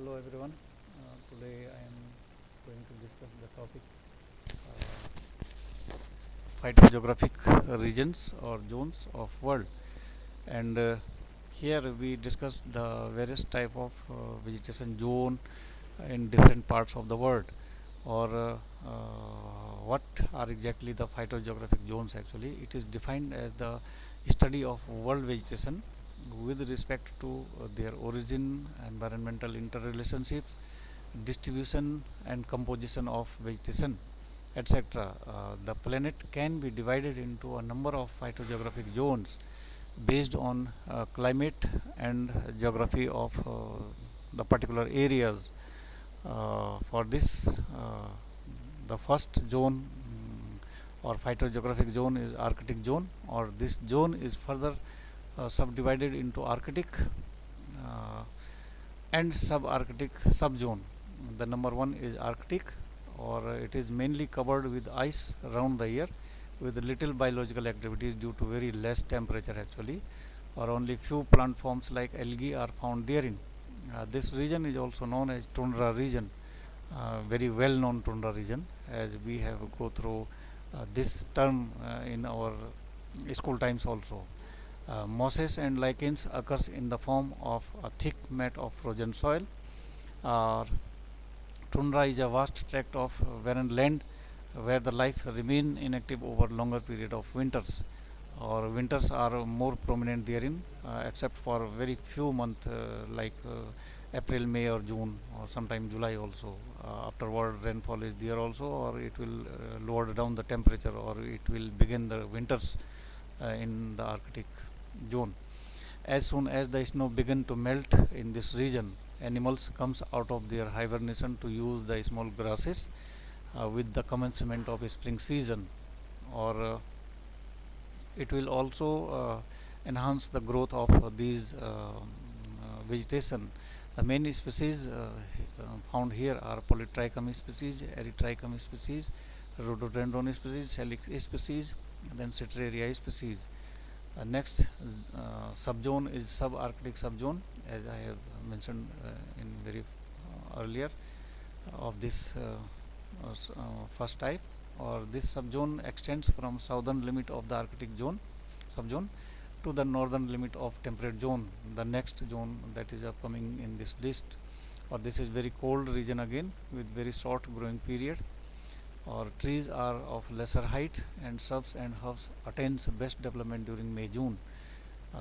Hello everyone. Today I am going to discuss the topic phytogeographic regions or zones of world, and here we discuss the various type of vegetation zone in different parts of the world, or what are exactly the phytogeographic zones. Actually, it is defined as the study of world vegetation with respect to their origin, environmental interrelationships, distribution and composition of vegetation, etc. The planet can be divided into a number of phytogeographic zones based on climate and geography of the particular areas. For this, the first zone or phytogeographic zone is Arctic zone, or this zone is further subdivided into Arctic and subarctic subzone. The number one is Arctic, or it is mainly covered with ice around the year, with little biological activities due to very less temperature actually, or only few plant forms like algae are found therein. This region is also known as tundra region, very well known tundra region, as we have go through this term in our school times also. Mosses and lichens occurs in the form of a thick mat of frozen soil. Uh, Tundra is a vast tract of barren land where the life remain inactive over longer period of winters, or winters are more prominent therein, except for very few months like April, May or June, or sometime July also. Afterward rainfall is there also, or it will lower down the temperature, or it will begin the winters in the Arctic zone. As soon as the snow begin to melt in this region, animals comes out of their hibernation to use the small grasses with the commencement of a spring season, or it will also enhance the growth of these vegetation. The main species found here are Polytrichum species, Erytrichum species, Rhododendron species, Salix species, then Citraria species. Next subzone is subarctic subzone, as I have mentioned in very earlier of this first type, or this subzone extends from southern limit of the Arctic zone subzone to the northern limit of temperate zone. The next zone that is upcoming in this list, or this is very cold region again with very short growing period, or trees are of lesser height, and shrubs and herbs attains best development during May June.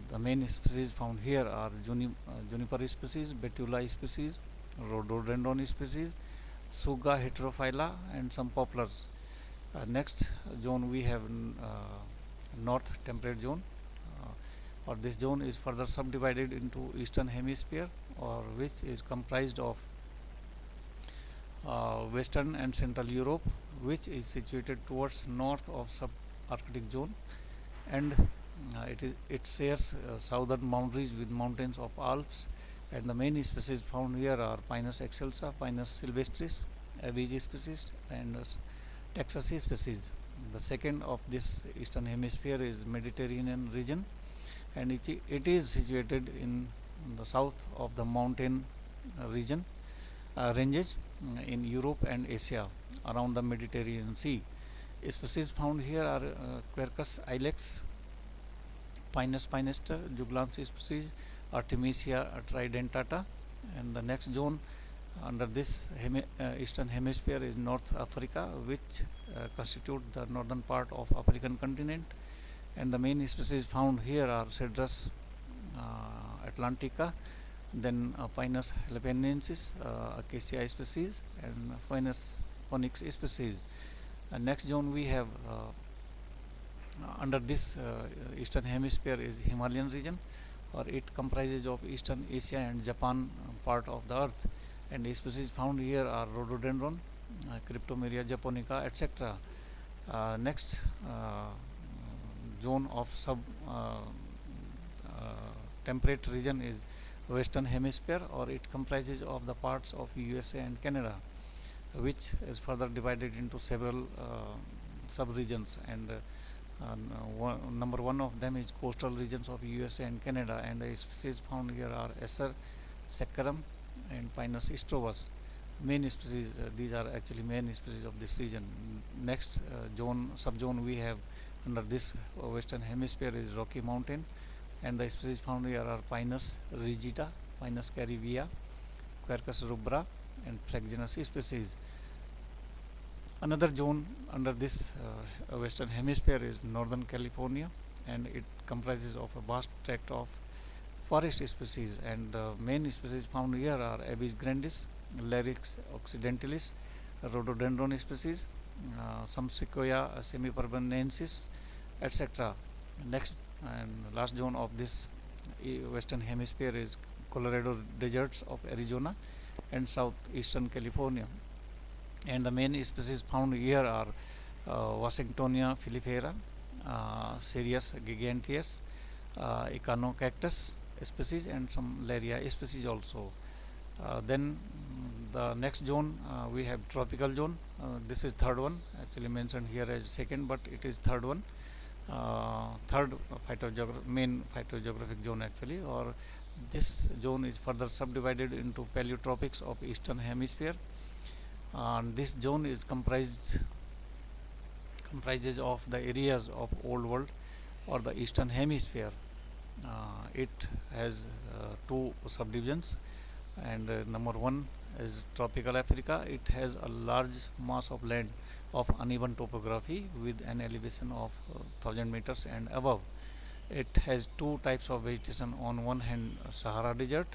The main species found here are juniper species, betula species, rhododendron species, Tsuga heterophylla, and some poplars. Next zone we have north temperate zone, or this zone is further subdivided into eastern hemisphere, or which is comprised of western and central Europe, which is situated towards north of subarctic zone, and it shares southern boundaries with mountains of Alps. And the main species found here are Pinus excelsa, Pinus sylvestris, Avici species, and Texasi species. The second of this eastern hemisphere is Mediterranean region, and it is situated in the south of the mountain region ranges in Europe and Asia around the Mediterranean Sea. Species found here are Quercus ilex, Pinus pinester, Juglans species, Artemisia tridentata. And the next zone under this eastern hemisphere is North Africa, which constitute the northern part of African continent. And the main species found here are Cedrus atlantica, then Pinus halepenensis, Acacia species, and Phoenix species. Next zone we have under this eastern hemisphere is Himalayan region, or it comprises of eastern Asia and Japan part of the earth, and the species found here are rhododendron, Cryptomeria japonica, etc. Next zone of sub temperate region is western hemisphere, or it comprises of the parts of USA and Canada, which is further divided into several sub-regions, and number one of them is coastal regions of USA and Canada, and the species found here are Acer saccharum, and Pinus strobus. Main species, these are actually main species of this region. Next subzone we have under this western hemisphere is Rocky Mountain, and the species found here are Pinus rigida, Pinus caribia, Quercus rubra, and Fraxinus species. Another zone under this western hemisphere is northern California, and it comprises of a vast tract of forest species, and main species found here are Abies grandis, Larix occidentalis, rhododendron species, some Sequoia semipermanensis, etc. Next and last zone of this western hemisphere is Colorado deserts of Arizona and southeastern California, and the main species found here are Washingtonia filifera, Cereus giganteus, Echinocactus species, and some Laria species also. Then the next zone we have tropical zone. This is third one, actually mentioned here as second, but it is third one. Third main phytogeographic zone actually, or this zone is further subdivided into paleotropics of eastern hemisphere, and this zone is comprises of the areas of old world or the eastern hemisphere. It has two subdivisions, and number one is tropical Africa. It has a large mass of land of uneven topography with an elevation of 1000 meters and above. It has two types of vegetation. On one hand, Sahara Desert,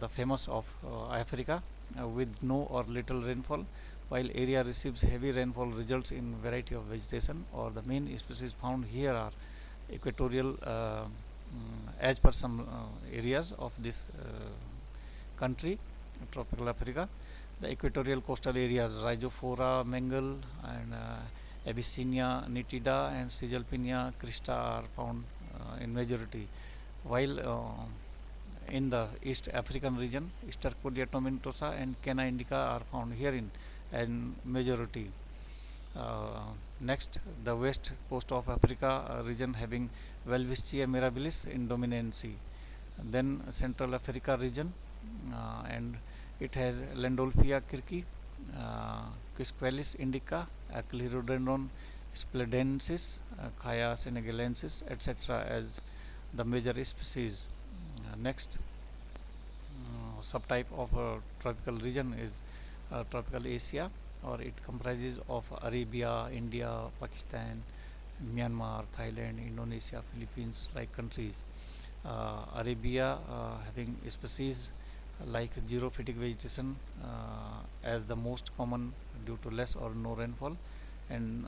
the famous of Africa, with no or little rainfall, while area receives heavy rainfall results in variety of vegetation, or the main species found here are equatorial, as per some areas of this country, tropical Africa. The equatorial coastal areas, Rhizophora mangle and Abyssinia nitida and Cisalpinia crista are found in majority, while in the East African region, Stercordia tomentosa and Canna indica are found herein and majority. Next, the west coast of Africa region having Welwitschia mirabilis in dominancy. Then Central Africa region, and it has Landolphia kirki, Quisqualis indica, Clerodendron spledensis, Khaya senegalensis, etc. as the major species. Next subtype of tropical region is tropical Asia, or it comprises of Arabia, India, Pakistan, Myanmar, Thailand, Indonesia, Philippines like countries. Arabia having species like xerophytic vegetation as the most common due to less or no rainfall, and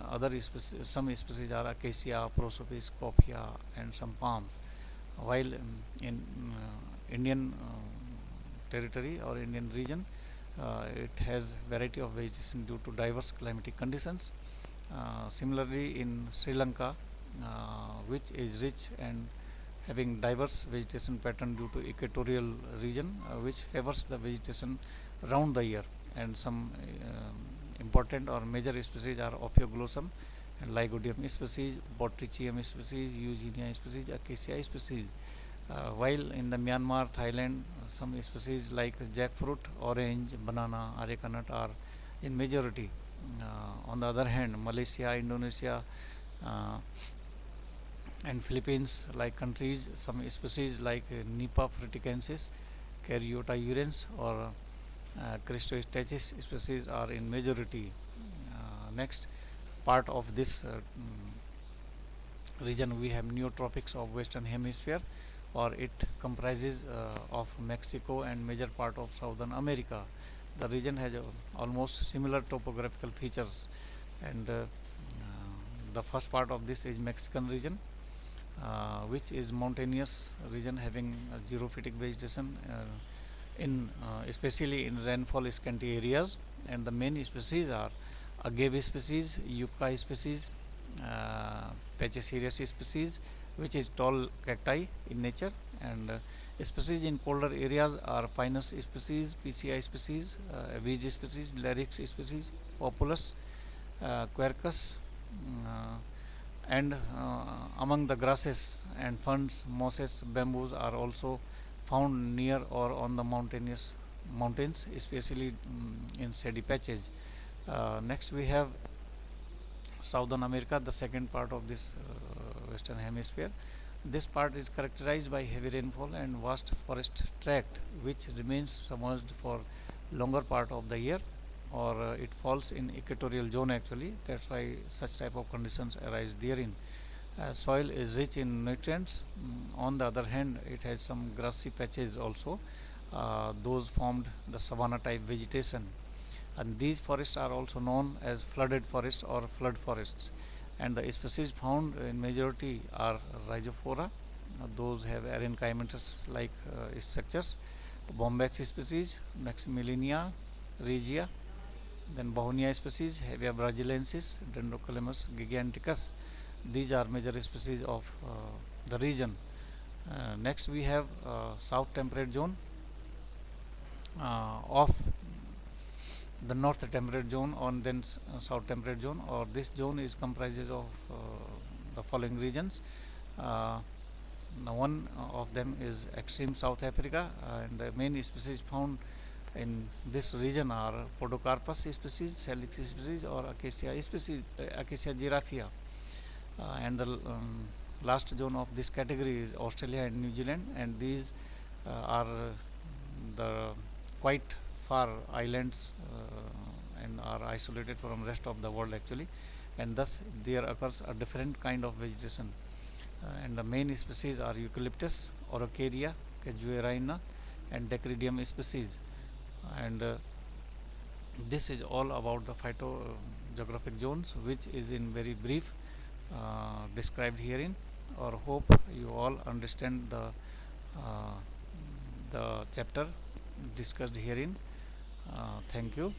some species are acacia, prosopis, coffea, and some palms, while in Indian territory or Indian region, it has variety of vegetation due to diverse climatic conditions. Similarly, in Sri Lanka, which is rich and having diverse vegetation pattern due to equatorial region, which favors the vegetation round the year, and some important or major species are Ophioglossum and Lygodium species, Botrychium species, Eugenia species, Acacia species. While in the Myanmar, Thailand, some species like jackfruit, orange, banana, areca nut are in majority. On the other hand, Malaysia, Indonesia, and Philippines like countries, some species like Nipa fruticensis, Caryota urens, or Christostachys species are in majority. Next part of this region we have neotropics of western hemisphere, or it comprises of Mexico and major part of southern America. The region has almost similar topographical features, and the first part of this is Mexican region, which is mountainous region having xerophytic vegetation especially in rainfall scanty areas, and the main species are agave species, yucca species, Pachyserias species, which is tall cacti in nature, and species in colder areas are Pinus species, PCI species, Abies species, Larix species, Populus, Quercus, and among the grasses and ferns, mosses, bamboos are also found near or on the mountains, especially in shady patches. Next we have Southern America, the second part of this western hemisphere. This part is characterized by heavy rainfall and vast forest tract, which remains submerged for longer part of the year, or it falls in equatorial zone actually. That's why such type of conditions arise therein. Soil is rich in nutrients. On the other hand, it has some grassy patches also. Those formed the savanna type vegetation, and these forests are also known as flooded forests or flood forests. And the species found in majority are Rhizophora. Those have arenchymatous like structures. Bombax species, Maximiliana regia. Then Bohonia species, Hevia braziliensis, Dendrocalamus giganticus. These are major species of the region. Next we have south temperate zone of the north temperate zone, and then south temperate zone, or this zone is comprises of the following regions. uh, One of them is extreme South Africa, and the main species found in this region are Podocarpus species, Salix species, or Acacia species, Acacia giraffea. And the last zone of this category is Australia and New Zealand, and these are the quite far islands and are isolated from rest of the world actually, and thus there occurs a different kind of vegetation. And the main species are Eucalyptus, Orocaria, Casuarina, and Dacrydium species. And this is all about the phytogeographic zones, which is in very brief described herein, or hope you all understand the chapter discussed herein. Thank you.